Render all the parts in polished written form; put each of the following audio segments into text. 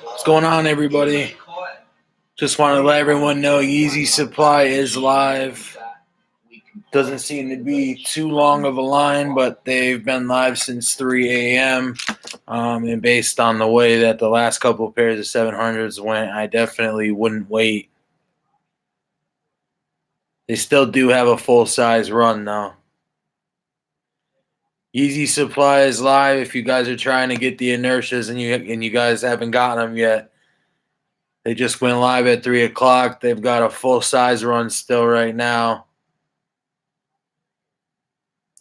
What's going on, everybody? Just want to let everyone know Yeezy Supply is live. Doesn't seem to be too long of a line, but they've been live since 3 a.m. And based on the way that the last couple of pairs of 700s went, I definitely wouldn't wait. They still do have a full-size run, though. Yeezy Supply is live. If you guys are trying to get the Inertias and you guys haven't gotten them yet, they just went live at 3 o'clock. They've got a full-size run still right now.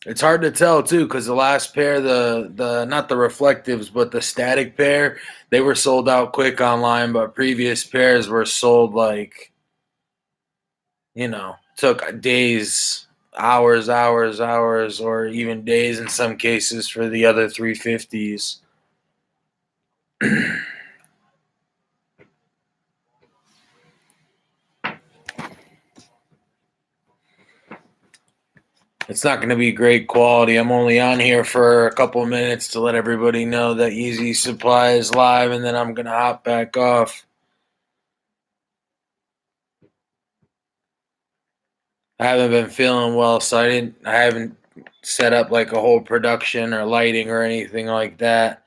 It's hard to tell, too, because the last pair, the not the reflectives, but the static pair, they were sold out quick online, but previous pairs were sold like, took days, hours, or even days in some cases for the other 350s. It's not going to be great quality. I'm only on here for a couple of minutes to let everybody know that Yeezy Supply is live, and then I'm going to hop back off. I haven't been feeling well, so I haven't set up like a whole production or lighting or anything like that.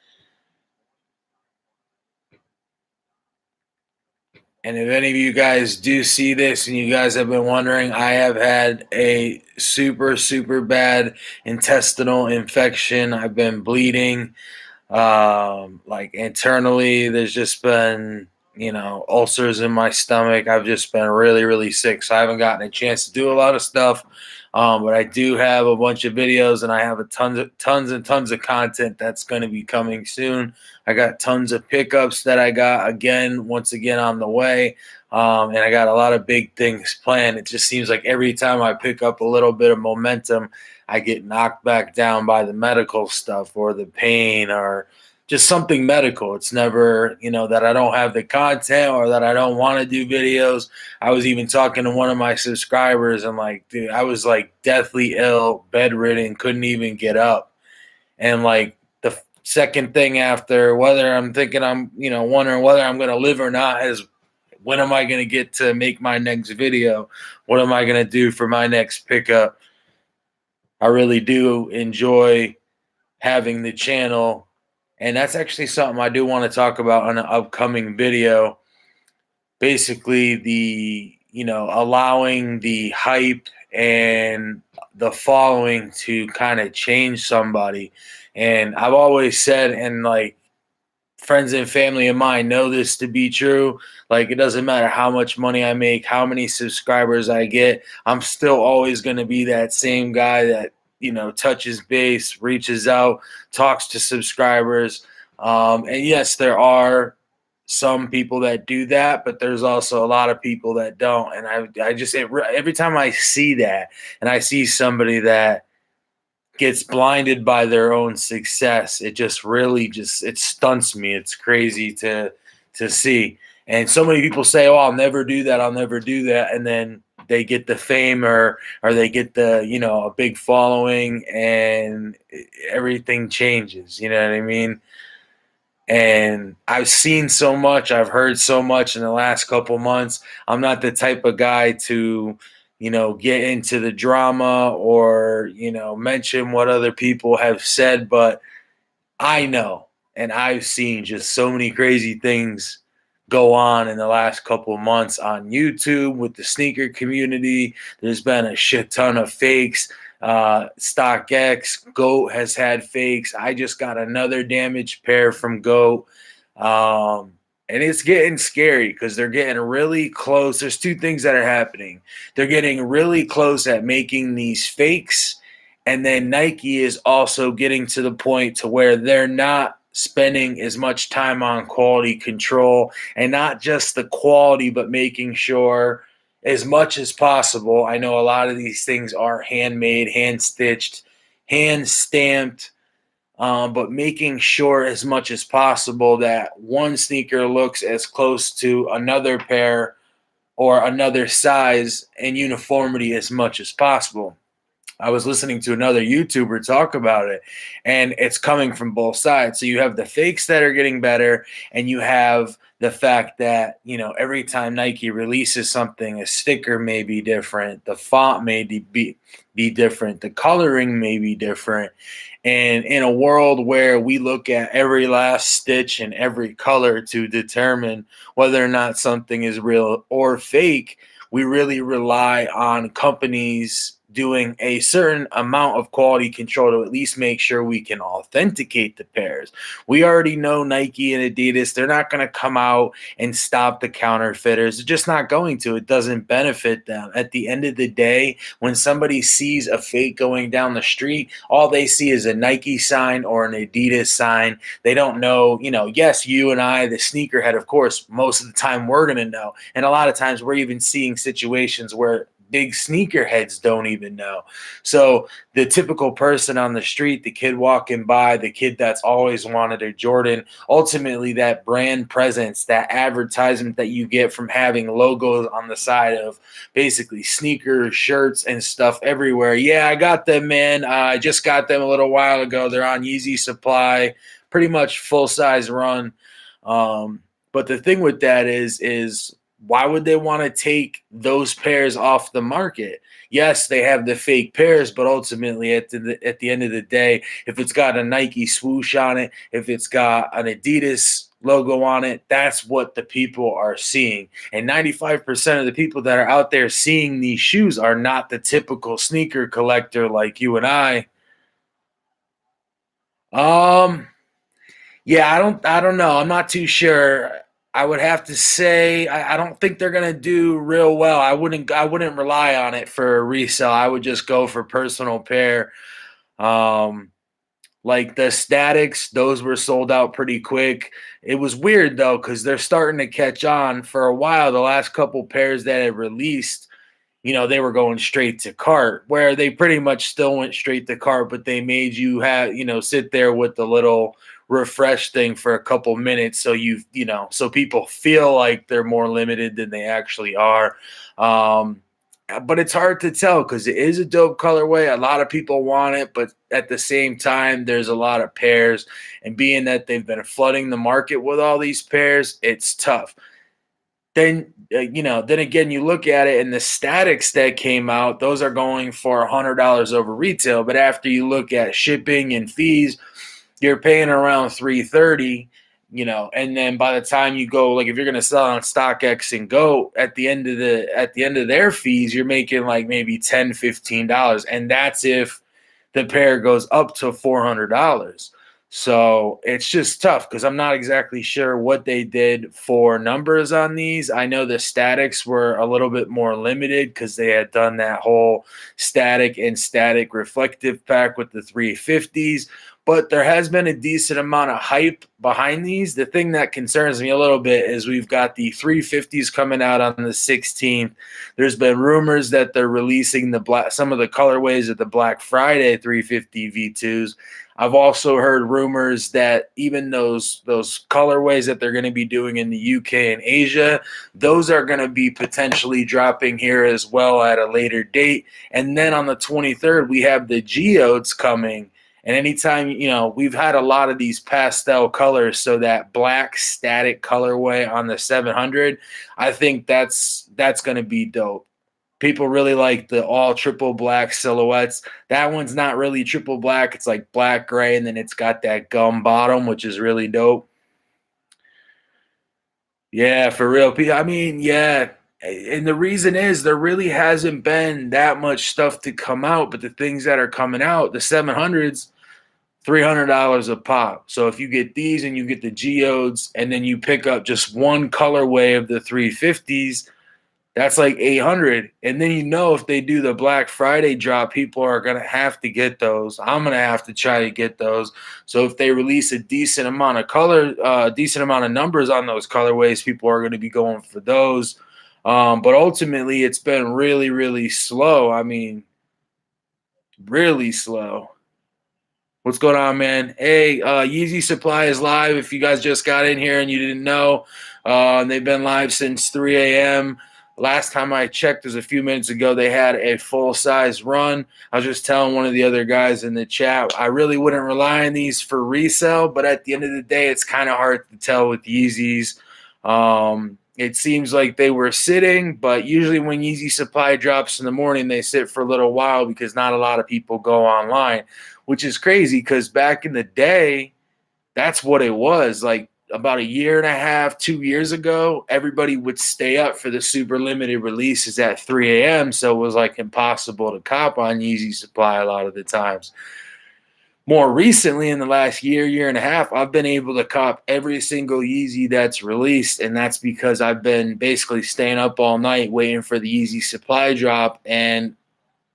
And if any of you guys do see this and you guys have been wondering, I have had a super, super bad intestinal infection. I've been bleeding. Like internally, there's just been, ulcers in my stomach. I've just been really, really sick. So I haven't gotten a chance to do a lot of stuff. But I do have a bunch of videos, and I have tons and tons of content that's going to be coming soon. I got tons of pickups that I got once again on the way. And I got a lot of big things planned. It just seems like every time I pick up a little bit of momentum, I get knocked back down by the medical stuff or the pain or just something medical. It's never, that I don't have the content or that I don't want to do videos. I was even talking to one of my subscribers and like, dude, I was like deathly ill, bedridden, couldn't even get up. And like the second thing after whether I'm thinking I'm, wondering whether I'm going to live or not is when am I going to get to make my next video? What am I going to do for my next pickup? I really do enjoy having the channel, and that's actually something I do want to talk about on an upcoming video. Basically, allowing the hype and the following to kind of change somebody. And I've always said, and like friends and family of mine know this to be true. Like, it doesn't matter how much money I make, how many subscribers I get, I'm still always going to be that same guy that, touches base, reaches out, talks to subscribers. And yes, there are some people that do that, but there's also a lot of people that don't. And every time I see that and I see somebody that gets blinded by their own success, it just really it stunts me. It's crazy to see. And so many people say, "Oh, I'll never do that. I'll never do that." And then they get the fame or they get the, a big following and everything changes. You know what I mean? And I've seen so much, I've heard so much in the last couple months. I'm not the type of guy to, get into the drama or, mention what other people have said, but I know and I've seen just so many crazy things go on in the last couple of months on YouTube with the sneaker community. There's been a shit ton of fakes. StockX, GOAT has had fakes. I just got another damaged pair from GOAT. And it's getting scary because they're getting really close. There's two things that are happening. They're getting really close at making these fakes. And then Nike is also getting to the point to where they're not spending as much time on quality control, and not just the quality, but making sure as much as possible. I know a lot of these things are handmade, hand-stitched, hand-stamped, but making sure as much as possible that one sneaker looks as close to another pair or another size and uniformity as much as possible. I was listening to another YouTuber talk about it, and it's coming from both sides. So you have the fakes that are getting better, and you have the fact that, every time Nike releases something, a sticker may be different, the font may be different, the coloring may be different. And in a world where we look at every last stitch and every color to determine whether or not something is real or fake, we really rely on companies doing a certain amount of quality control to at least make sure we can authenticate the pairs. We already know Nike and Adidas, they're not going to come out and stop the counterfeiters. They're just not going to. It doesn't benefit them. At the end of the day, when somebody sees a fake going down the street, all they see is a Nike sign or an Adidas sign. They don't know, yes, you and I, the sneakerhead, of course, most of the time we're going to know. And a lot of times we're even seeing situations where big sneakerheads don't even know. So the typical person on the street, the kid walking by, the kid that's always wanted a Jordan, ultimately that brand presence, that advertisement that you get from having logos on the side of basically sneakers, shirts, and stuff everywhere. Yeah, I got them, man. I just got them a little while ago. They're on Yeezy supply, pretty much full size run. But the thing with that is why would they want to take those pairs off the market? Yes, they have the fake pairs, but ultimately at the end of the day, if it's got a Nike swoosh on it, if it's got an Adidas logo on it, that's what the people are seeing. And 95% of the people that are out there seeing these shoes are not the typical sneaker collector like you and I. Um, Yeah, I don't know. I'm not too sure. I would have to say I don't think they're gonna do real well. I wouldn't rely on it for resale. I would just go for personal pair. Um, like the statics, those were sold out pretty quick. It was weird though, because they're starting to catch on. For a while, the last couple pairs that had released, they were going straight to cart, where they pretty much still went straight to cart, but they made you have, sit there with the little refresh thing for a couple minutes. So so people feel like they're more limited than they actually are. Um, but it's hard to tell because it is a dope colorway. A lot of people want it, but at the same time, there's a lot of pairs. And being that they've been flooding the market with all these pairs, it's tough. Then again, you look at it and the statics that came out, those are going for $100 over retail. But after you look at shipping and fees, you're paying around 330, and then by the time you go, like if you're gonna sell on StockX and Go, at the end of their fees, you're making like maybe $10-15. And that's if the pair goes up to $400. So it's just tough because I'm not exactly sure what they did for numbers on these. I know the statics were a little bit more limited because they had done that whole static and static reflective pack with the 350s. But there has been a decent amount of hype behind these. The thing that concerns me a little bit is we've got the 350s coming out on the 16th. There's been rumors that they're releasing some of the colorways of the Black Friday 350 V2s. I've also heard rumors that even those colorways that they're going to be doing in the UK and Asia, those are going to be potentially dropping here as well at a later date. And then on the 23rd, we have the geodes coming. And anytime, we've had a lot of these pastel colors, so that black static colorway on the 700, I think that's going to be dope. People really like the all triple black silhouettes. That one's not really triple black. It's like black gray, and then it's got that gum bottom, which is really dope. Yeah, for real. I mean, yeah. And the reason is there really hasn't been that much stuff to come out, but the things that are coming out, the 700s, $300 a pop. So if you get these and you get the geodes, and then you pick up just one colorway of the 350s, that's like 800. And then if they do the Black Friday drop, people are going to have to get those. I'm going to have to try to get those. So if they release a decent amount of decent amount of numbers on those colorways, people are going to be going for those. But ultimately, it's been really, really slow. I mean, really slow. What's going on, man? Hey, Yeezy Supply is live. If you guys just got in here and you didn't know, they've been live since 3 a.m. Last time I checked was a few minutes ago. They had a full size run. I was just telling one of the other guys in the chat, I really wouldn't rely on these for resale, but at the end of the day, it's kind of hard to tell with Yeezys. It seems like they were sitting, but usually when Yeezy supply drops in the morning, they sit for a little while because not a lot of people go online, which is crazy because back in the day, that's what it was. Like about a year and a half, 2 years ago, everybody would stay up for the super limited releases at 3 a.m. So it was like impossible to cop on Yeezy supply a lot of the times. More recently, in the last year, year and a half, I've been able to cop every single Yeezy that's released. And that's because I've been basically staying up all night waiting for the Yeezy supply drop. And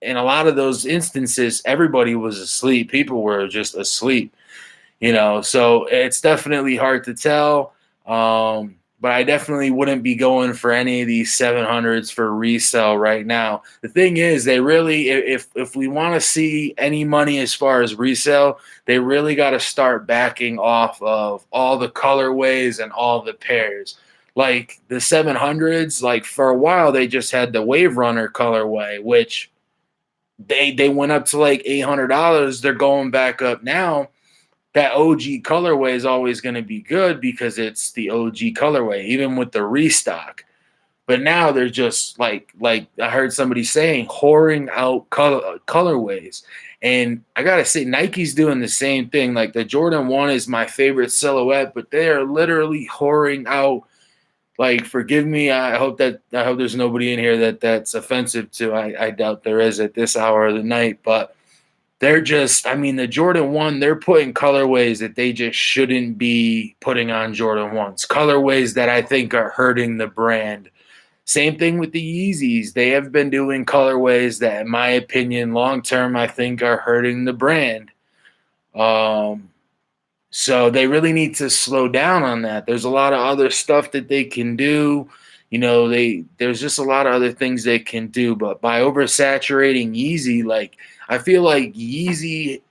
in a lot of those instances, everybody was asleep. People were just asleep. So it's definitely hard to tell. But I definitely wouldn't be going for any of these 700s for resale right now. The thing is, they really, if we want to see any money as far as resale, they really got to start backing off of all the colorways and all the pairs. Like the 700s, like for a while they just had the Wave Runner colorway, which they went up to like $800. They're going back up now. That OG colorway is always going to be good because it's the OG colorway, even with the restock. But now they're just like I heard somebody saying, whoring out colorways. And I got to say, Nike's doing the same thing. Like the Jordan 1 is my favorite silhouette, but they are literally whoring out. Like, forgive me. I hope there's nobody in here that's offensive to. I doubt there is at this hour of the night, but they're just, I mean, the Jordan 1, they're putting colorways that they just shouldn't be putting on Jordan 1s. Colorways that I think are hurting the brand. Same thing with the Yeezys. They have been doing colorways that, in my opinion, long term, I think are hurting the brand. So they really need to slow down on that. There's a lot of other stuff that they can do. There's just a lot of other things they can do, but by oversaturating Yeezy, like I feel like Yeezy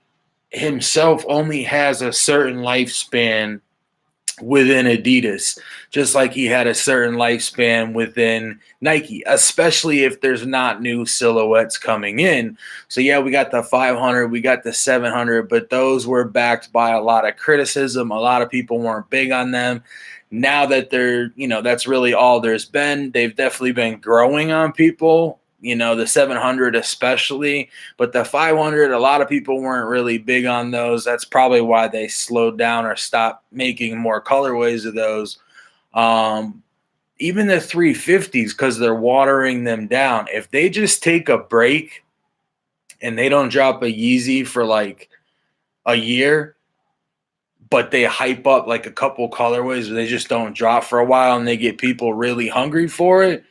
himself only has a certain lifespan within Adidas, just like he had a certain lifespan within Nike, especially if there's not new silhouettes coming in. So yeah, we got the 500, we got the 700, but those were backed by a lot of criticism. A lot of people weren't big on them. Now that that's really all there's been. They've definitely been growing on people. The 700 especially, but the 500, a lot of people weren't really big on those. That's probably why they slowed down or stopped making more colorways of those. Even the 350s, because they're watering them down. If they just take a break and they don't drop a Yeezy for like a year, but they hype up like a couple colorways, or they just don't drop for a while and they get people really hungry for it,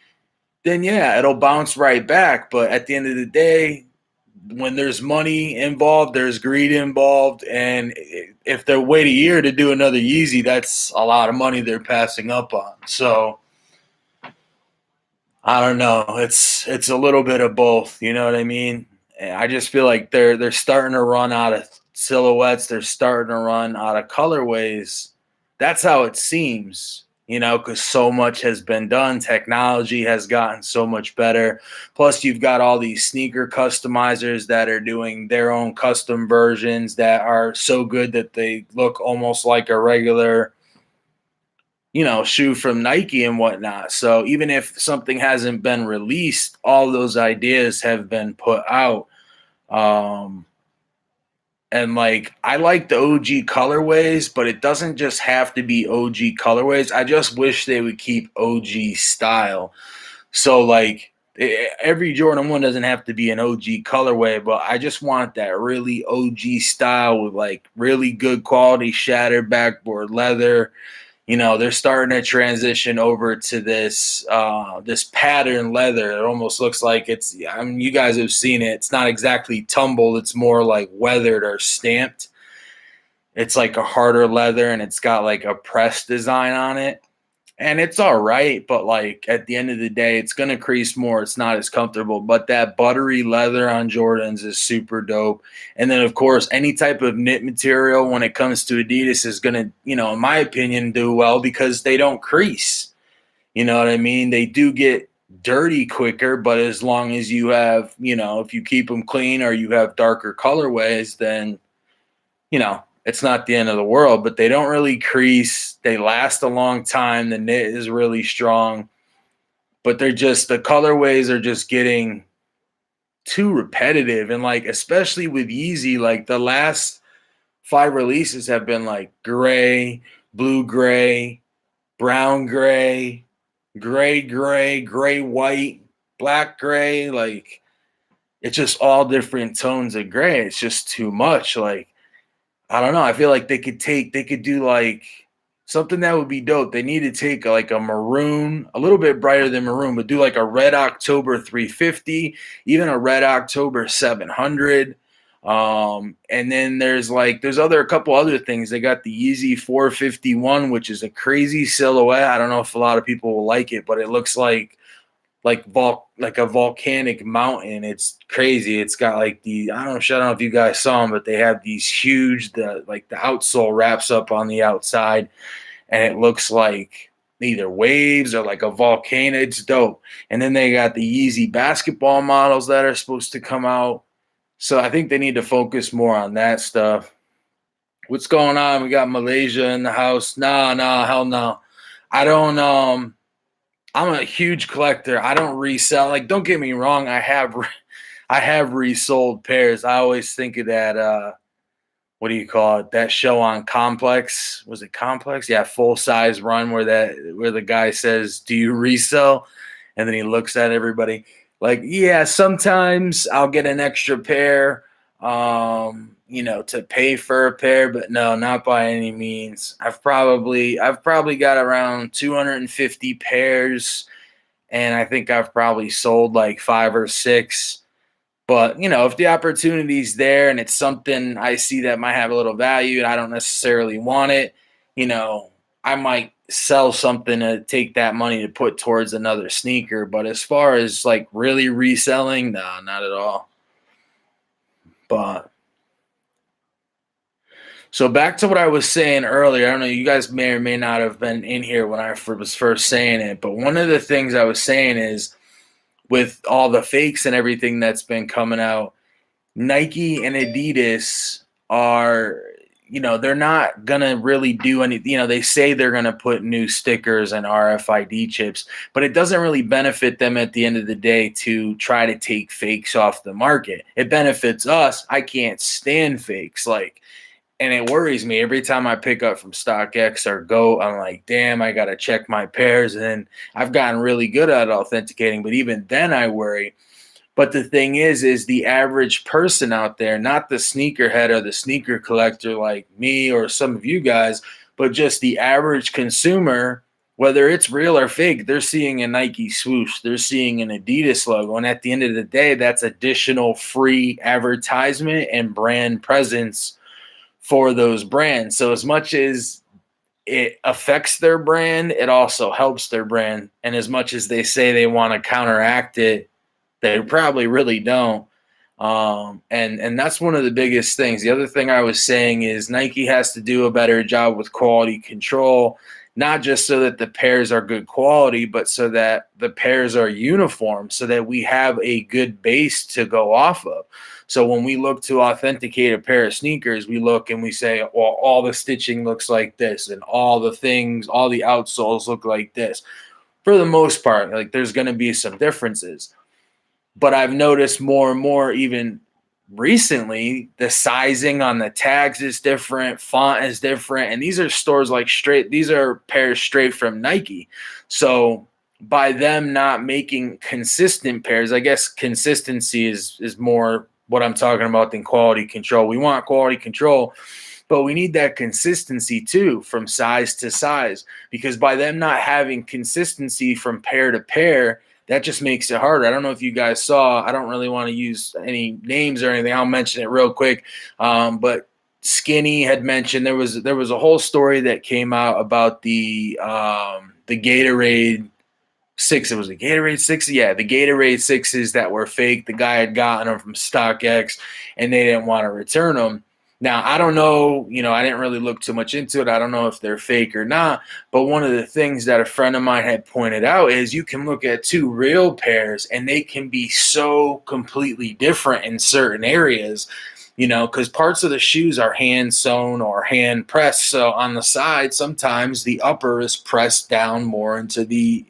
then yeah, it'll bounce right back. But at the end of the day, when there's money involved, there's greed involved. And if they wait a year to do another Yeezy, that's a lot of money they're passing up on. So I don't know. It's a little bit of both. You know what I mean? I just feel like they're starting to run out of silhouettes. They're starting to run out of colorways. That's how it seems, because so much has been done. Technology has gotten so much better. Plus, you've got all these sneaker customizers that are doing their own custom versions that are so good that they look almost like a regular shoe from Nike and whatnot. So even if something hasn't been released, all those ideas have been put out. And like, I like the OG colorways, but it doesn't just have to be OG colorways. I just wish they would keep OG style. So like, every Jordan 1 doesn't have to be an OG colorway, but I just want that really OG style with like really good quality shattered backboard leather. They're starting to transition over to this pattern leather. It almost looks like it's, I mean, you guys have seen it. It's not exactly tumbled. It's more like weathered or stamped. It's like a harder leather and it's got like a press design on it. And it's all right, but like at the end of the day, it's going to crease more. It's not as comfortable, but that buttery leather on Jordans is super dope. And then, of course, any type of knit material when it comes to Adidas is going to, in my opinion, do well because they don't crease. You know what I mean? They do get dirty quicker, but as long as you have, if you keep them clean or you have darker colorways, then, it's not the end of the world. But they don't really crease. They last a long time. The knit is really strong, but the colorways are just getting too repetitive. And like, especially with Yeezy, like the last 5 releases have been like gray, blue gray, brown gray, gray white, black gray. Like, it's just all different tones of gray. It's just too much. Like, I don't know. I feel like they could do like something that would be dope. They need to take like a maroon, a little bit brighter than maroon, but do like a red October 350, even a red October 700. And then there's a couple other things. They got the Yeezy 451, which is a crazy silhouette. I don't know if a lot of people will like it, but it looks like a volcanic mountain. It's crazy. It's got like I don't know if you guys saw them, but they have these huge, the outsole wraps up on the outside, and it looks like either waves or like a volcano. It's dope. And then they got the Yeezy basketball models that are supposed to come out. So I think they need to focus more on that stuff. What's going on? We got Malaysia in the house. Nah, hell no. I don't I'm a huge collector. I don't resell. Like, don't get me wrong, I have resold pairs. I always think of that what do you call it? That show on Complex. Was it Complex? Yeah, Full Size Run, where the guy says, "Do you resell?" And then he looks at everybody like, "Yeah, sometimes I'll get an extra pair to pay for a pair, but no, not by any means. I've probably got around 250 pairs, and I think I've probably sold like 5 or 6. But, if the opportunity's there and it's something I see that might have a little value and I don't necessarily want it, I might sell something to take that money to put towards another sneaker. But as far as like really reselling, no, not at all. But so back to what I was saying earlier. I don't know, you guys may or may not have been in here when I was first saying it, but one of the things I was saying is with all the fakes and everything that's been coming out, Nike and Adidas are, they're not going to really do any, they say they're going to put new stickers and RFID chips, but it doesn't really benefit them at the end of the day to try to take fakes off the market. It benefits us. I can't stand fakes. And it worries me every time I pick up from StockX or Go. I'm like, damn, I got to check my pairs. And then I've gotten really good at authenticating, but even then I worry. But the thing is the average person out there, not the sneakerhead or the sneaker collector like me or some of you guys, but just the average consumer, whether it's real or fake, they're seeing a Nike swoosh, they're seeing an Adidas logo. And at the end of the day, that's additional free advertisement and brand presence for those brands. So as much as it affects their brand, it also helps their brand. And as much as they say they want to counteract it, they probably really don't. And that's one of the biggest things. The other thing I was saying is Nike has to do a better job with quality control, not just so that the pairs are good quality, but so that the pairs are uniform, so that we have a good base to go off of. So when we look to authenticate a pair of sneakers, we look and we say, well, all the stitching looks like this, and all the outsoles look like this. For the most part, like, there's going to be some differences. But I've noticed more and more, even recently, the sizing on the tags is different, font is different, and these are stores these are pairs straight from Nike. So by them not making consistent pairs, I guess consistency is more what I'm talking about than quality control. We want quality control, but we need that consistency too, from size to size, because by them not having consistency from pair to pair, that just makes it harder. I don't know if you guys saw, I don't really want to use any names or anything. I'll mention it real quick. But Skinny had mentioned there was a whole story that came out about the Gatorade 6. It was a Gatorade 6. Yeah, the Gatorade 6s that were fake. The guy had gotten them from StockX and they didn't want to return them. Now, I don't know, I didn't really look too much into it. I don't know if they're fake or not. But one of the things that a friend of mine had pointed out is you can look at two real pairs and they can be so completely different in certain areas, because parts of the shoes are hand sewn or hand pressed. So on the side, sometimes the upper is pressed down more into the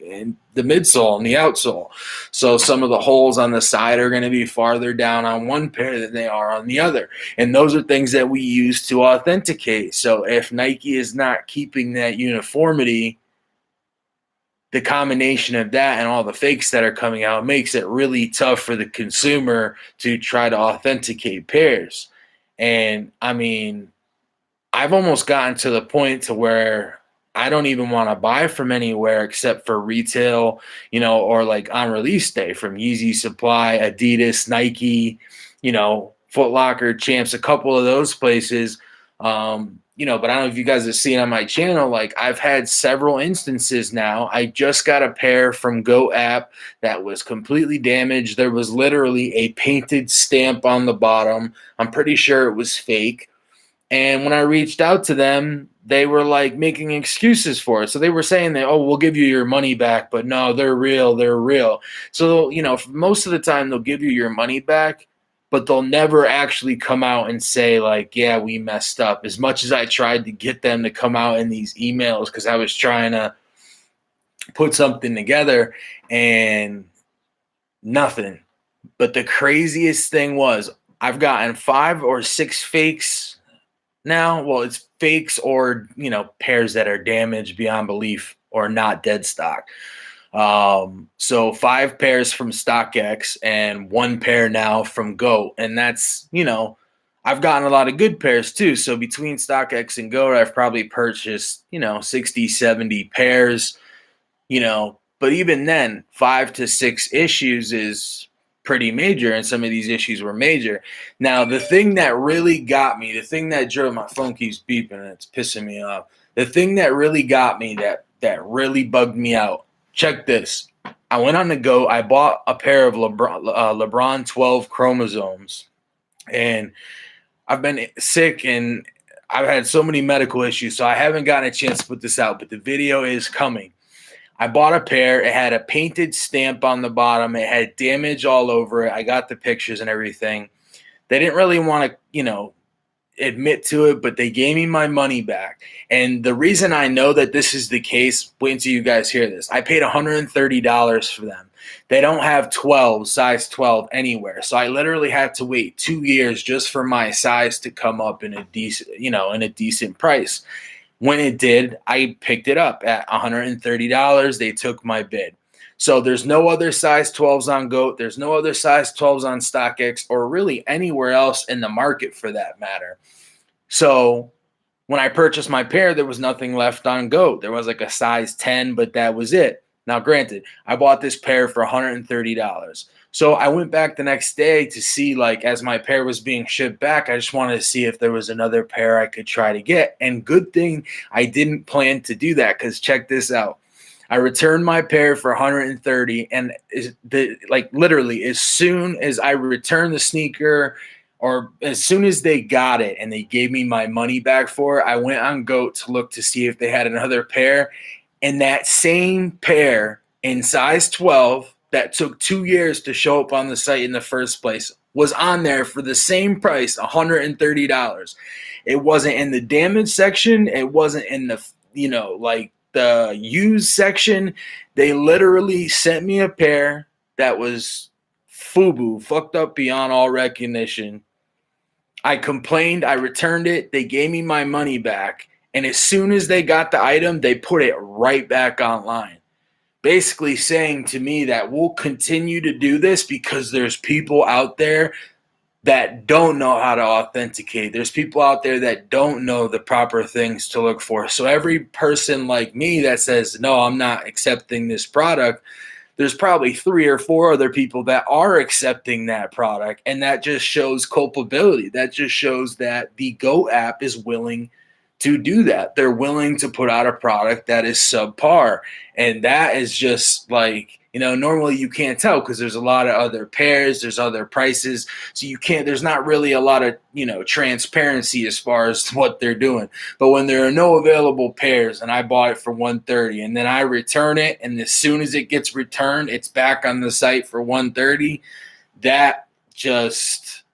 midsole and the outsole. So some of the holes on the side are going to be farther down on one pair than they are on the other. And those are things that we use to authenticate. So if Nike is not keeping that uniformity, the combination of that and all the fakes that are coming out makes it really tough for the consumer to try to authenticate pairs. And I mean, I've almost gotten to the point to where I don't even want to buy from anywhere except for retail, or like on release day from Yeezy Supply, Adidas, Nike, Foot Locker, Champs, a couple of those places. But I don't know if you guys have seen on my channel, like I've had several instances now. I just got a pair from Go app that was completely damaged. There was literally a painted stamp on the bottom. I'm pretty sure it was fake. And when I reached out to them, they were like making excuses for it. So they were saying that, oh, we'll give you your money back, but no, they're real, they're real. So, most of the time they'll give you your money back, but they'll never actually come out and say, like, yeah, we messed up. As much as I tried to get them to come out in these emails because I was trying to put something together and nothing. But the craziest thing was I've gotten 5 or 6 fakes now. Well, it's fakes or pairs that are damaged beyond belief or not dead stock. So 5 pairs from StockX and 1 pair now from Goat, and that's I've gotten a lot of good pairs too. So between StockX and Goat, I've probably purchased 60, 70 pairs. But even then, 5 to 6 issues is pretty major, and some of these issues were major. Now, the thing that really got me, the thing that drove my phone keeps beeping and it's pissing me off. The thing that really got me, that really bugged me out. Check this. I went on the go. I bought a pair of LeBron 12 chromosomes, and I've been sick and I've had so many medical issues, so I haven't gotten a chance to put this out, but the video is coming. I bought a pair. It had a painted stamp on the bottom. It had damage all over it. I got the pictures and everything. They didn't really want to, admit to it, but they gave me my money back. And the reason I know that this is the case, wait until you guys hear this. I paid $130 for them. They don't have size 12 anywhere. So I literally had to wait 2 years just for my size to come up in a decent price. When it did, I picked it up at $130. They took my bid. So there's no other size 12s on Goat. There's no other size 12s on StockX or really anywhere else in the market for that matter. So when I purchased my pair, there was nothing left on Goat. There was like a size 10, but that was it. Now, granted, I bought this pair for $130. So I went back the next day to see, like, as my pair was being shipped back, I just wanted to see if there was another pair I could try to get. And good thing I didn't plan to do that, because check this out. I returned my pair for $130, and literally as soon as I returned the sneaker, or as soon as they got it and they gave me my money back for it, I went on Goat to look to see if they had another pair. And that same pair in size 12 that took 2 years to show up on the site in the first place was on there for the same price, $130. It wasn't in the damage section. It wasn't in the, the used section. They literally sent me a pair that was FUBU, fucked up beyond all recognition. I complained. I returned it. They gave me my money back. And as soon as they got the item, they put it right back online. Basically saying to me that we'll continue to do this because there's people out there that don't know how to authenticate. There's people out there that don't know the proper things to look for. So every person like me that says, no, I'm not accepting this product, there's probably 3 or 4 other people that are accepting that product. And that just shows culpability. That just shows that the Go app is willing to do that. They're willing to put out a product that is subpar. And that is just like, normally you can't tell because there's a lot of other pairs, there's other prices. So there's not really a lot of, transparency as far as what they're doing. But when there are no available pairs and I bought it for 130 and then I return it, and as soon as it gets returned, it's back on the site for 130, that just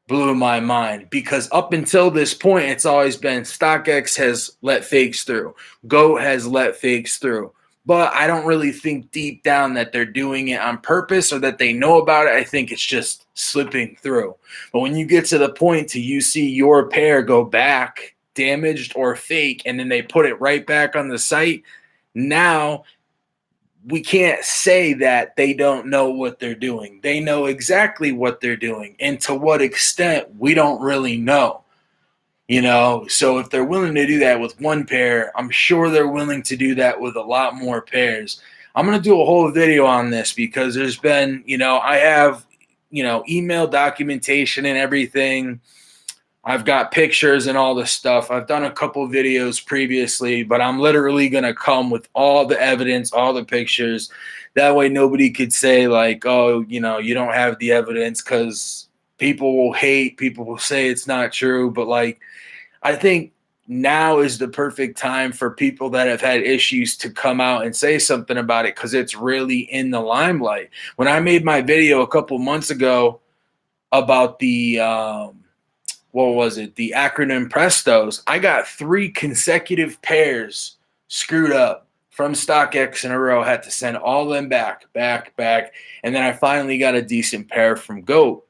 blew my mind, because up until this point, it's always been StockX has let fakes through. GOAT has let fakes through. But I don't really think deep down that they're doing it on purpose or that they know about it. I think it's just slipping through. But when you get to the point to you see your pair go back damaged or fake, and then they put it right back on the site, now we can't say that they don't know what they're doing. They know exactly what they're doing. And to what extent, we don't really know. So if they're willing to do that with one pair, I'm sure they're willing to do that with a lot more pairs. I'm going to do a whole video on this because there's been, I have, email documentation and everything. I've got pictures and all this stuff. I've done a couple videos previously, but I'm literally going to come with all the evidence, all the pictures. That way nobody could say like, oh, you don't have the evidence, because people will hate, people will say it's not true. But like, I think now is the perfect time for people that have had issues to come out and say something about it, because it's really in the limelight. When I made my video a couple months ago about the the acronym Prestos, I got 3 consecutive pairs screwed up from StockX in a row. I had to send all them back. And then I finally got a decent pair from GOAT.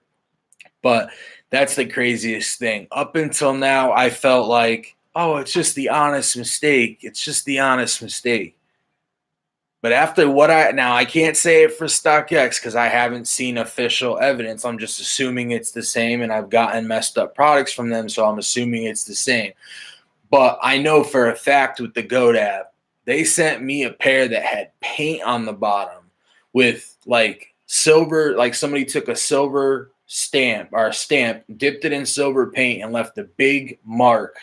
But that's the craziest thing. Up until now, I felt like, oh, it's just the honest mistake. It's just the honest mistake. But after I can't say it for StockX because I haven't seen official evidence. I'm just assuming it's the same, and I've gotten messed up products from them, so I'm assuming it's the same. But I know for a fact with the GOAT app, they sent me a pair that had paint on the bottom with like silver, like somebody took a silver stamp, dipped it in silver paint and left a big mark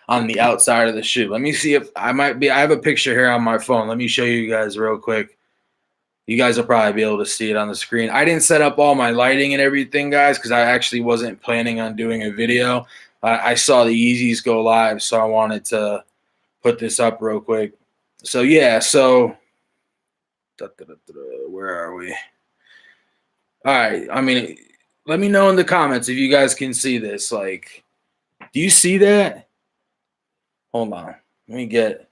on the outside of the shoe. Let me see if I have a picture here on my phone. Let me show you guys real quick. You guys will probably be able to see it on the screen. I didn't set up all my lighting and everything, guys, because I actually wasn't planning on doing a video. I saw the Yeezys go live, so I wanted to put this up real quick. So yeah, where are we? All right. I mean, let me know in the comments if you guys can see this. Like, do you see that? Hold on. Let me get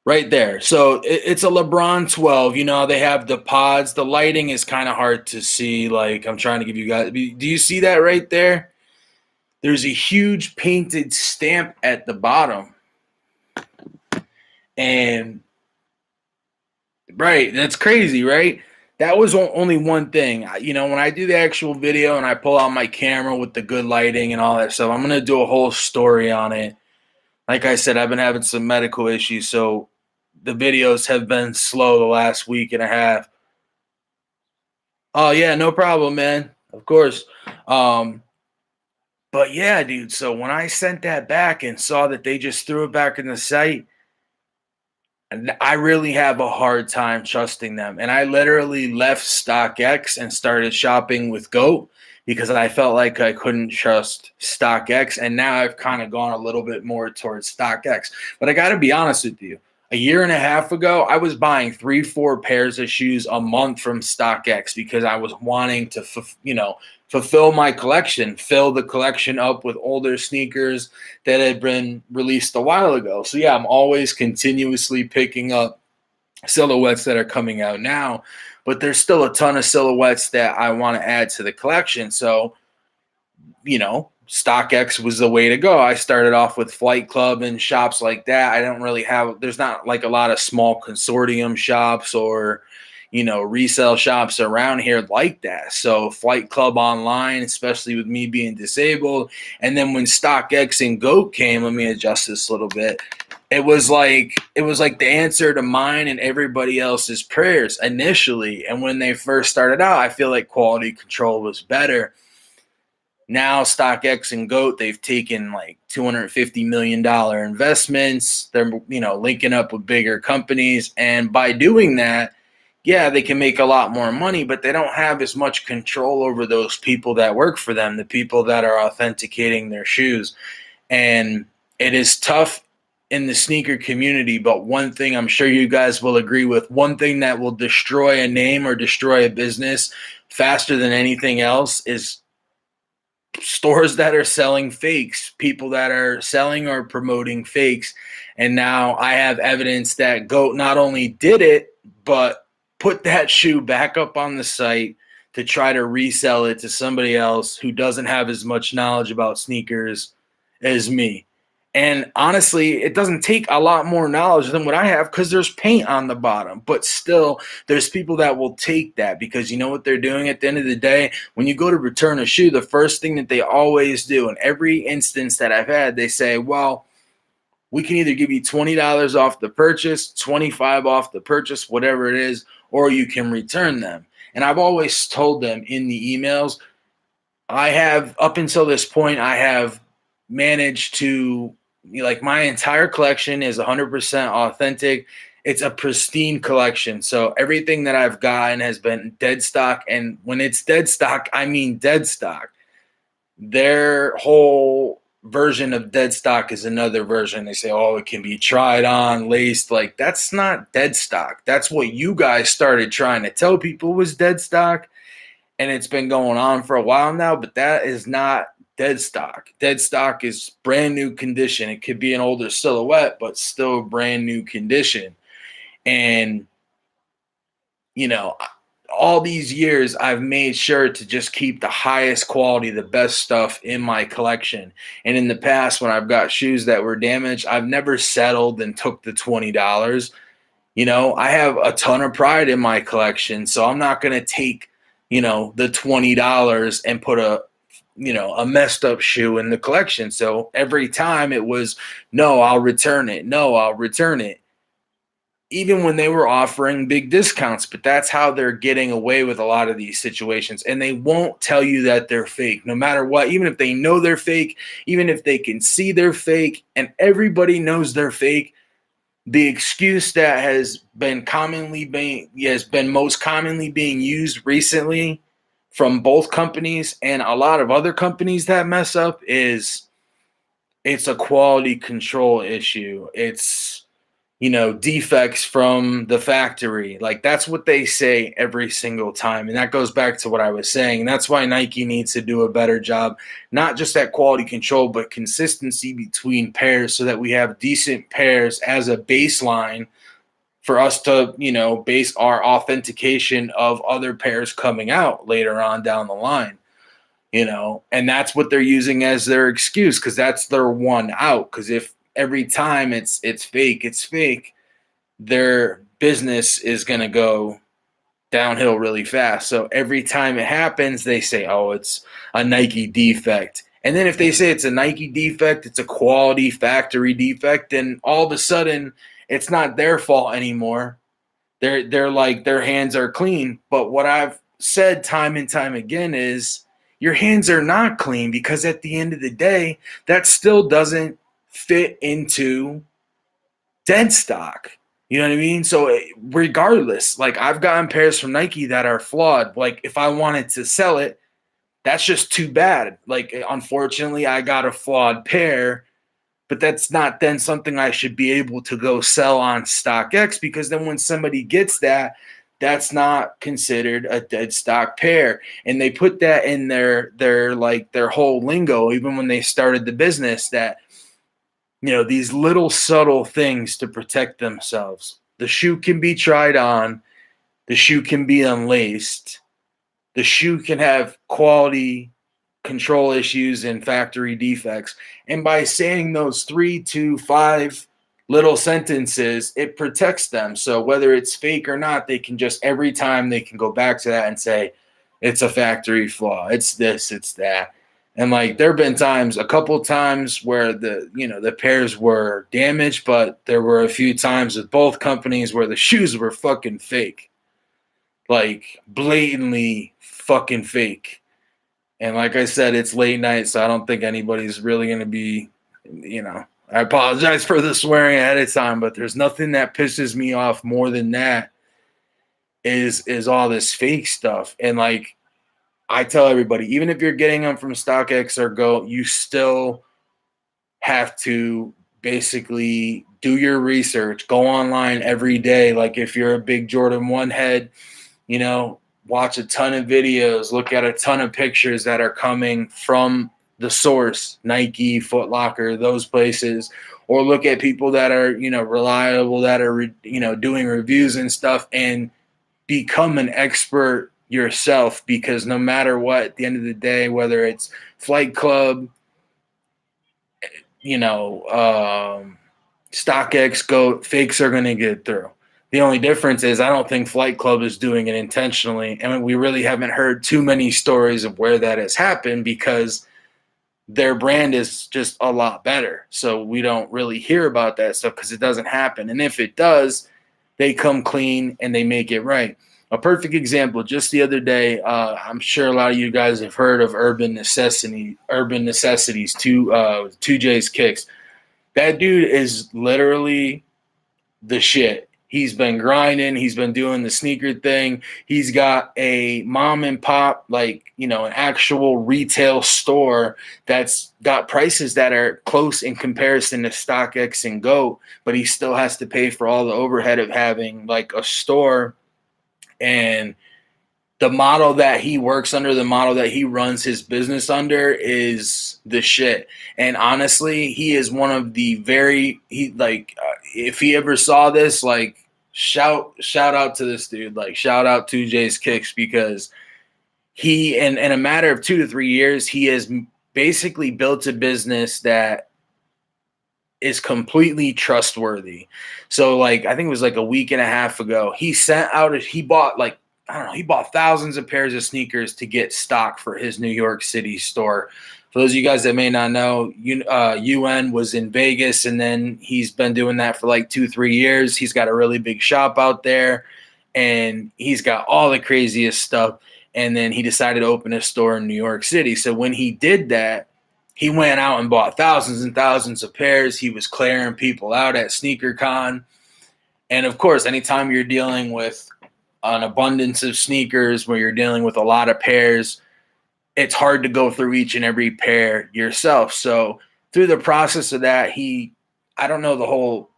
right there. So it's a LeBron 12. They have the pods. The lighting is kind of hard to see. Like, I'm trying to give you guys. Do you see that right there? There's a huge painted stamp at the bottom. And, right, that's crazy, right? That was only one thing. When I do the actual video and I pull out my camera with the good lighting and all that stuff, I'm going to do a whole story on it. Like I said, I've been having some medical issues, so the videos have been slow the last week and a half. Oh, yeah, no problem, man. Of course. But yeah, dude, so when I sent that back and saw that they just threw it back in the site, I really have a hard time trusting them. And I literally left StockX and started shopping with GOAT because I felt like I couldn't trust StockX. And now I've kind of gone a little bit more towards StockX. But I got to be honest with you. A year and a half ago, I was buying 3-4 pairs of shoes a month from StockX because I was wanting to, fulfill my collection, fill the collection up with older sneakers that had been released a while ago. So yeah, I'm always continuously picking up silhouettes that are coming out now, but there's still a ton of silhouettes that I want to add to the collection. So, StockX was the way to go. I started off with Flight Club and shops like that. There's not like a lot of small consortium shops or, resale shops around here like that. So Flight Club online, especially with me being disabled. And then when StockX and GOAT came, let me adjust this a little bit. It was like the answer to mine and everybody else's prayers initially. And when they first started out, I feel like quality control was better. Now StockX and GOAT, they've taken like $250 million investments. They're, linking up with bigger companies. And by doing that, yeah, they can make a lot more money, but they don't have as much control over those people that work for them, the people that are authenticating their shoes. And it is tough in the sneaker community, but one thing I'm sure you guys will agree with, one thing that will destroy a name or destroy a business faster than anything else is stores that are selling fakes, people that are selling or promoting fakes. And now I have evidence that GOAT not only did it, but put that shoe back up on the site to try to resell it to somebody else who doesn't have as much knowledge about sneakers as me. And honestly, it doesn't take a lot more knowledge than what I have because there's paint on the bottom. But still, there's people that will take that because you know what they're doing at the end of the day? When you go to return a shoe, the first thing that they always do in every instance that I've had, they say, well, we can either give you $20 off the purchase, 25 off the purchase, whatever it is, or you can return them. And I've always told them in the emails, I have, up until this point, I have managed to, like, my entire collection is 100% authentic. It's a pristine collection. So everything that I've gotten has been dead stock. And when it's dead stock, I mean dead stock. Their whole version of dead stock is another version. They say, oh, it can be tried on, laced. Like, that's not dead stock. That's what you guys started trying to tell people was dead stock. And it's been going on for a while now, but that is not dead stock. Dead stock is brand new condition. It could be an older silhouette, but still brand new condition. And, all these years, I've made sure to just keep the highest quality, the best stuff in my collection. And in the past, when I've got shoes that were damaged, I've never settled and took the $20. I have a ton of pride in my collection, so I'm not going to take, the $20 and put a messed up shoe in the collection. So every time it was, no, I'll return it. No, I'll return it. Even when they were offering big discounts, but that's how they're getting away with a lot of these situations. And they won't tell you that they're fake, no matter what, even if they know they're fake, even if they can see they're fake, and everybody knows they're fake. The excuse that has been most commonly being used recently from both companies and a lot of other companies that mess up is it's a quality control issue. It's defects from the factory. Like, that's what they say every single time. And that goes back to what I was saying. And that's why Nike needs to do a better job, not just at quality control, but consistency between pairs so that we have decent pairs as a baseline for us to, base our authentication of other pairs coming out later on down the line. And that's what they're using as their excuse because that's their one out. Because if every time it's fake, their business is going to go downhill really fast. So every time it happens, they say, oh, it's a Nike defect. And then if they say it's a Nike defect, it's a quality factory defect, then all of a sudden it's not their fault anymore. They're like, their hands are clean. But what I've said time and time again is your hands are not clean because at the end of the day, that still doesn't fit into dead stock. You know what I mean? So regardless, like, I've gotten pairs from Nike that are flawed. Like, if I wanted to sell it, that's just too bad. Like, unfortunately, I got a flawed pair, but that's not then something I should be able to go sell on StockX because then when somebody gets that, that's not considered a dead stock pair. And they put that in their whole lingo, even when they started the business, that these little subtle things to protect themselves. The shoe can be tried on. The shoe can be unlaced. The shoe can have quality control issues and factory defects. And by saying those 3 to 5 little sentences, it protects them. So whether it's fake or not, they can just, every time they can go back to that and say, it's a factory flaw. It's this, it's that. And like, there have been times, a couple times where the pairs were damaged, but there were a few times with both companies where the shoes were fucking fake. Like, blatantly fucking fake. And like I said, it's late night, so I don't think anybody's really going to be, I apologize for the swearing ahead of time, but there's nothing that pisses me off more than that is all this fake stuff. And like I tell everybody, even if you're getting them from StockX or Go, you still have to basically do your research, go online every day. Like if you're a big Jordan 1 head, watch a ton of videos, look at a ton of pictures that are coming from the source, Nike, Foot Locker, those places, or look at people that are, reliable, that are, doing reviews and stuff, and become an expert yourself, because no matter what, at the end of the day, whether it's Flight Club, StockX, Goat, fakes are going to get through. The only difference is I don't think Flight Club is doing it intentionally. And we really haven't heard too many stories of where that has happened because their brand is just a lot better. So we don't really hear about that stuff because it doesn't happen. And if it does, they come clean and they make it right. A perfect example, just the other day, I'm sure a lot of you guys have heard of Urban Necessities, 2J's Kicks. That dude is literally the shit. He's been grinding. He's been doing the sneaker thing. He's got a mom and pop, an actual retail store that's got prices that are close in comparison to StockX and Go, but he still has to pay for all the overhead of having like a store. And the model that he works under, the model that he runs his business under is the shit. And honestly, he is one of the if he ever saw this, shout out to this dude, shout out to Jay's Kicks, because he, in a matter of 2 to 3 years, he has basically built a business that is completely trustworthy. So I think it was a week and a half ago, he bought thousands of pairs of sneakers to get stock for his New York City store. For those of you guys that may not know, UN was in Vegas, and then he's been doing that for 2-3 years. He's got a really big shop out there, and he's got all the craziest stuff. And then he decided to open a store in New York City. So when he did that, he went out and bought thousands and thousands of pairs. He was clearing people out at SneakerCon. And of course, anytime you're dealing with an abundance of sneakers, where you're dealing with a lot of pairs, it's hard to go through each and every pair yourself. So through the process of that, I don't know the whole,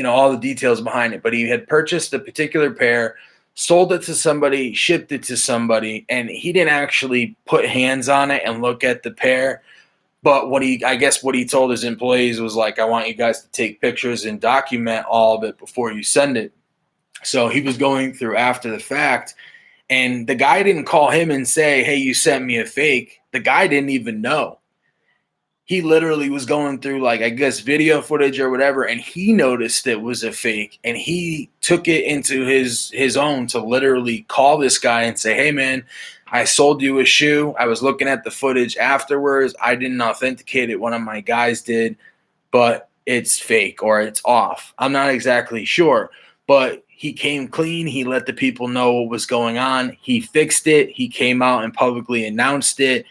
all the details behind it, but he had purchased a particular pair, sold it to somebody, shipped it to somebody, and he didn't actually put hands on it and look at the pair. But what he told his employees was I want you guys to take pictures and document all of it before you send it. So he was going through after the fact, and the guy didn't call him and say, hey, you sent me a fake. The guy didn't even know. He literally was going through video footage or whatever, and he noticed it was a fake, and he took it into his own to literally call this guy and say, hey man, I sold you a shoe. I was looking at the footage afterwards. I didn't authenticate it. One of my guys did, but it's fake or it's off. I'm not exactly sure, but he came clean. He let the people know what was going on. He fixed it. He came out and publicly announced it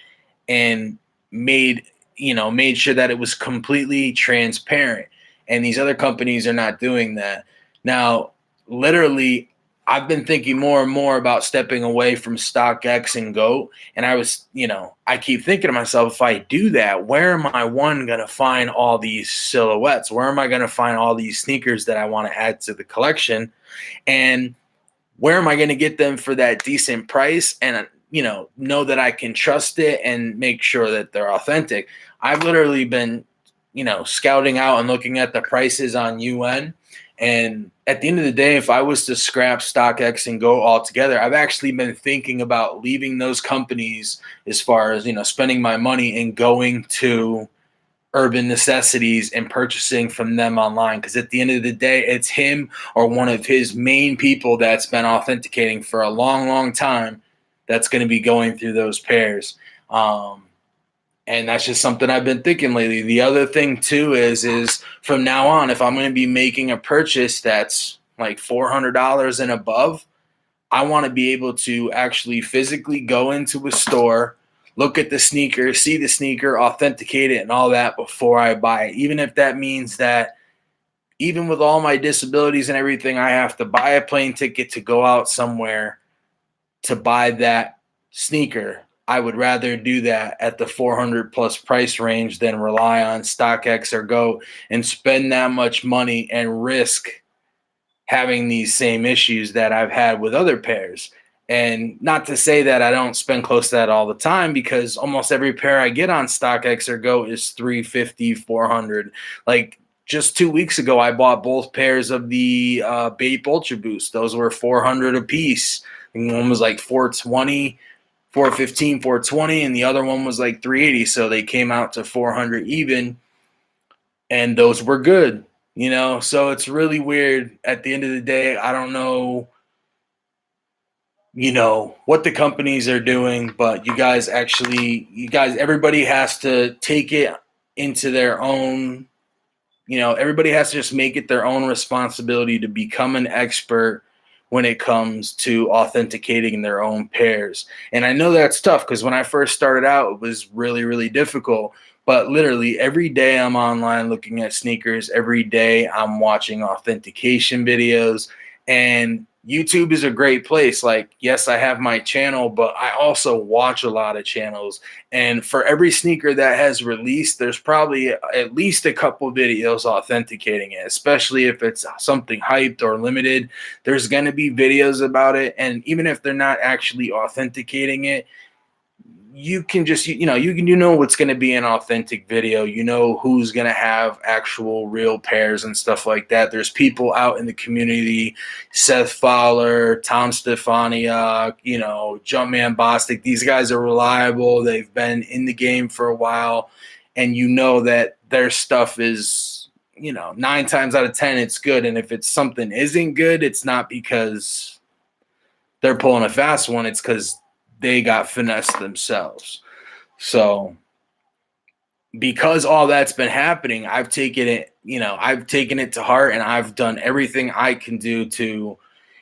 and made sure that it was completely transparent. And these other companies are not doing that. Now, literally, I've been thinking more and more about stepping away from StockX and Go. And I keep thinking to myself, if I do that, where am I, going to find all these silhouettes? Where am I going to find all these sneakers that I want to add to the collection? And where am I going to get them for that decent price and, know that I can trust it and make sure that they're authentic? I've literally been, scouting out and looking at the prices on UN. And at the end of the day, if I was to scrap StockX and Go altogether, I've actually been thinking about leaving those companies as far as, spending my money and going to Urban Necessities and purchasing from them online. Because at the end of the day, it's him or one of his main people that's been authenticating for a long, long time that's going to be going through those pairs. And that's just something I've been thinking lately. The other thing too is from now on, if I'm going to be making a purchase that's $400 and above, I want to be able to actually physically go into a store, look at the sneaker, see the sneaker, authenticate it, and all that before I buy it. Even if that means that, even with all my disabilities and everything, I have to buy a plane ticket to go out somewhere to buy that sneaker. I would rather do that at the 400 plus price range than rely on StockX or Go and spend that much money and risk having these same issues that I've had with other pairs. And not to say that I don't spend close to that all the time, because almost every pair I get on StockX or Go is 350, 400. Like just 2 weeks ago, I bought both pairs of the Bape Ultra Boost. Those were 400 a piece. And one was like 420, 415, 420, and the other one was like 380. So they came out to 400 even, and those were good. So it's really weird. At the end of the day, I don't know, what the companies are doing, but everybody has to take it into their own, everybody has to just make it their own responsibility to become an expert when it comes to authenticating their own pairs. And I know that's tough, because when I first started out, it was really, really difficult. But literally every day I'm online looking at sneakers. Every day I'm watching authentication videos. And YouTube is a great place. Like, yes, I have my channel, but I also watch a lot of channels. And for every sneaker that has released, there's probably at least a couple videos authenticating it, especially if it's something hyped or limited. There's going to be videos about it. And even if they're not actually authenticating it, you can just, what's going to be an authentic video. Who's going to have actual real pairs and stuff like that. There's people out in the community, Seth Fowler, Tom Stefaniak, Jumpman Bostic. These guys are reliable. They've been in the game for a while, and that their stuff is, 9 times out of 10 it's good. And if it's something isn't good, it's not because they're pulling a fast one. It's because they got finessed themselves. So because all that's been happening, I've taken it to heart, and I've done everything I can do to,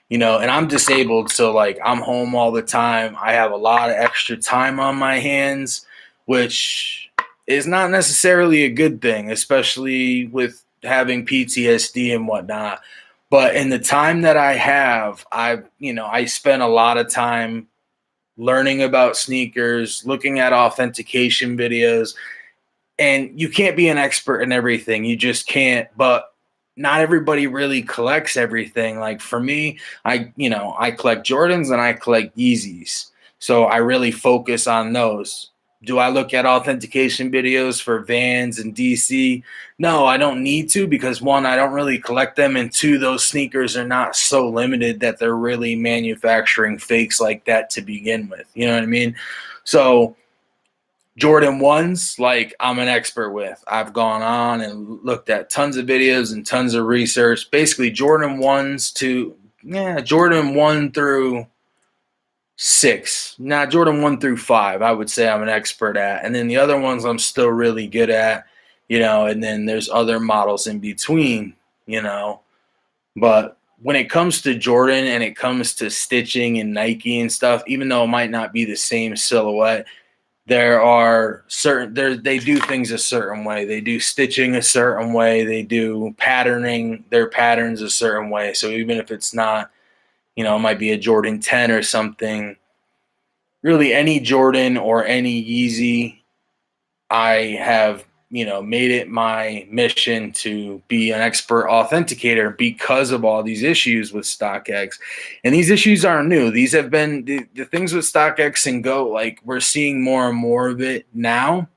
and I'm disabled. So like, I'm home all the time. I have a lot of extra time on my hands, which is not necessarily a good thing, especially with having PTSD and whatnot. But in the time that I have, I spend a lot of time learning about sneakers, looking at authentication videos. And you can't be an expert in everything. You just can't. But not everybody really collects everything. Like for me, I collect Jordans and I collect Yeezys. So I really focus on those. Do I look at authentication videos for Vans and DC? No, I don't need to, because one, I don't really collect them, and two, those sneakers are not so limited that they're really manufacturing fakes like that to begin with. You know what I mean? So Jordan 1s, like, I'm an expert with. I've gone on and looked at tons of videos and tons of research. Basically, Jordan 1 through 6. Now, Jordan 1 through 5, I would say I'm an expert at. And then the other ones I'm still really good at, and then there's other models in between, But when it comes to Jordan and it comes to stitching and Nike and stuff, even though it might not be the same silhouette, there are they do things a certain way. They do stitching a certain way. They do patterning their patterns a certain way. So even if it's not, it might be a Jordan 10 or something, really any Jordan or any Yeezy, I have, made it my mission to be an expert authenticator because of all these issues with StockX. And these issues aren't new. These have been the things with StockX and Go, like, we're seeing more and more of it now.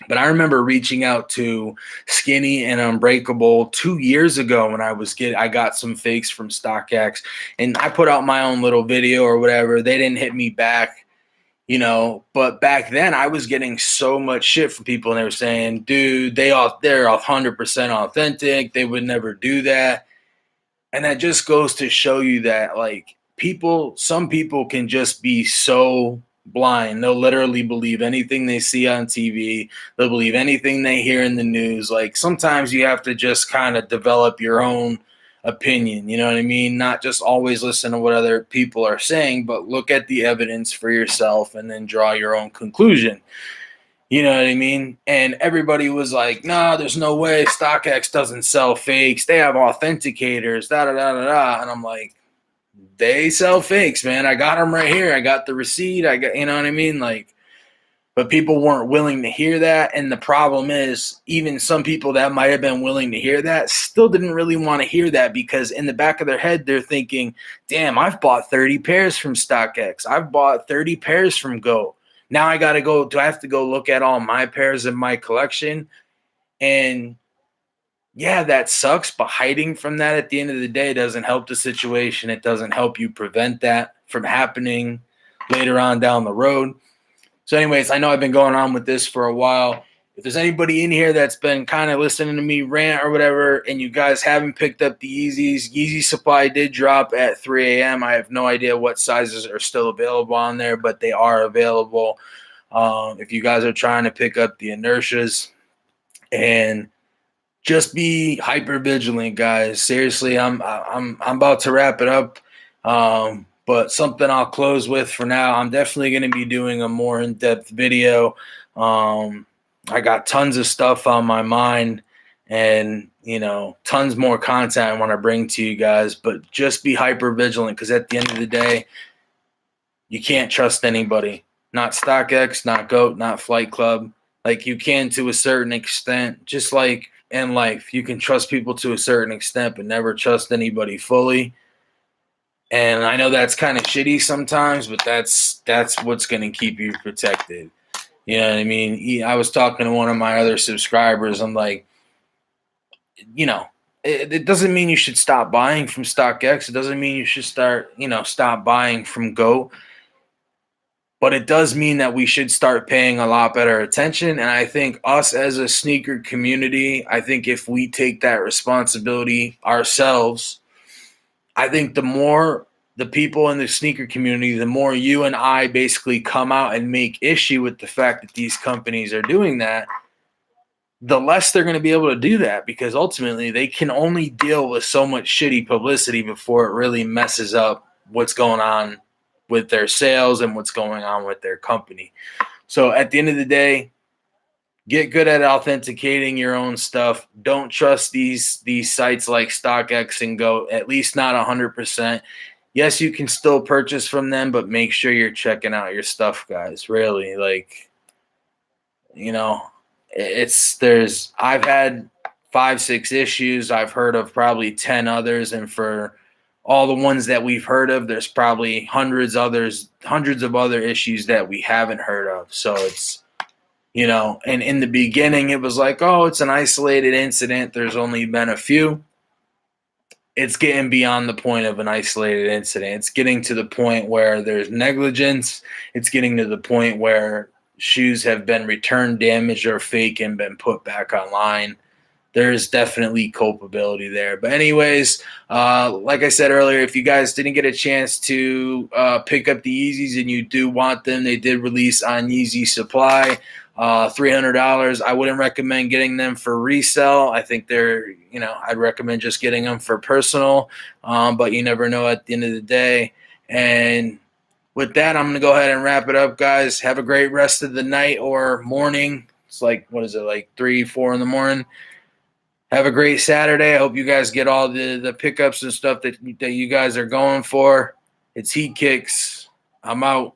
But I remember reaching out to Skinny and Unbreakable 2 years ago when I got some fakes from StockX, and I put out my own little video or whatever. They didn't hit me back. But back then I was getting so much shit from people, and they were saying, dude, they're 100% authentic. They would never do that. And that just goes to show you that, like, some people can just be so blind. They'll literally believe anything they see on TV. They'll believe anything they hear in the news. Like, sometimes you have to just kind of develop your own opinion. You know what I mean? Not just always listen to what other people are saying, but look at the evidence for yourself and then draw your own conclusion. You know what I mean? And everybody was like, nah, there's no way StockX doesn't sell fakes. They have authenticators, da da da da da. And I'm like, they sell fakes, man. I got them right here. I got the receipt. I got, you know what I mean? Like, but people weren't willing to hear that. And the problem is, even some people that might have been willing to hear that still didn't really want to hear that, because in the back of their head, they're thinking, damn, I've bought 30 pairs from StockX. I've bought 30 pairs from Go. Now I got to go. Do I have to go look at all my pairs in my collection? And yeah, that sucks. But hiding from that at the end of the day doesn't help the situation. It doesn't help you prevent that from happening later on down the road. So, anyways, I know I've been going on with this for a while. If there's anybody in here that's been kind of listening to me rant or whatever, and you guys haven't picked up the Yeezys, Yeezy supply did drop at 3 a.m. I have no idea what sizes are still available on there, but they are available. If you guys are trying to pick up the Inertias, and just be hyper vigilant, guys. Seriously, I'm about to wrap it up. But something I'll close with for now. I'm definitely going to be doing a more in-depth video. I got tons of stuff on my mind, and tons more content I want to bring to you guys. But just be hyper vigilant, because at the end of the day, you can't trust anybody. Not StockX, not GOAT, not Flight Club. Like, you can to a certain extent, just like in life, you can trust people to a certain extent, but never trust anybody fully. And I know that's kind of shitty sometimes, but that's what's going to keep you protected. You know what I mean? I was talking to one of my other subscribers. I'm like, it doesn't mean you should stop buying from StockX. It doesn't mean you should stop buying from GOAT. But it does mean that we should start paying a lot better attention. And I think us as a sneaker community, I think if we take that responsibility ourselves, I think the more the people in the sneaker community, the more you and I basically come out and make issue with the fact that these companies are doing that, the less they're going to be able to do that, because ultimately they can only deal with so much shitty publicity before it really messes up what's going on with their sales and what's going on with their company. So at the end of the day, get good at authenticating your own stuff. Don't trust these sites like StockX and Go, at least not 100%. Yes, you can still purchase from them, but make sure you're checking out your stuff, guys. Really, I've had 5-6 issues. I've heard of probably 10 others, and for all the ones that we've heard of, there's probably hundreds of other issues that we haven't heard of. So it's, and in the beginning it was like, oh, it's an isolated incident. There's only been a few. It's getting beyond the point of an isolated incident. It's getting to the point where there's negligence. It's getting to the point where shoes have been returned damaged or fake and been put back online. There's definitely culpability there. But anyways, like I said earlier, if you guys didn't get a chance to pick up the Yeezys and you do want them, they did release on Yeezy Supply, $300. I wouldn't recommend getting them for resale. I think I'd recommend just getting them for personal, but you never know at the end of the day. And with that, I'm going to go ahead and wrap it up, guys. Have a great rest of the night or morning. It's like 3, 4 in the morning. Have a great Saturday. I hope you guys get all the pickups and stuff that you guys are going for. It's Heat Kicks. I'm out.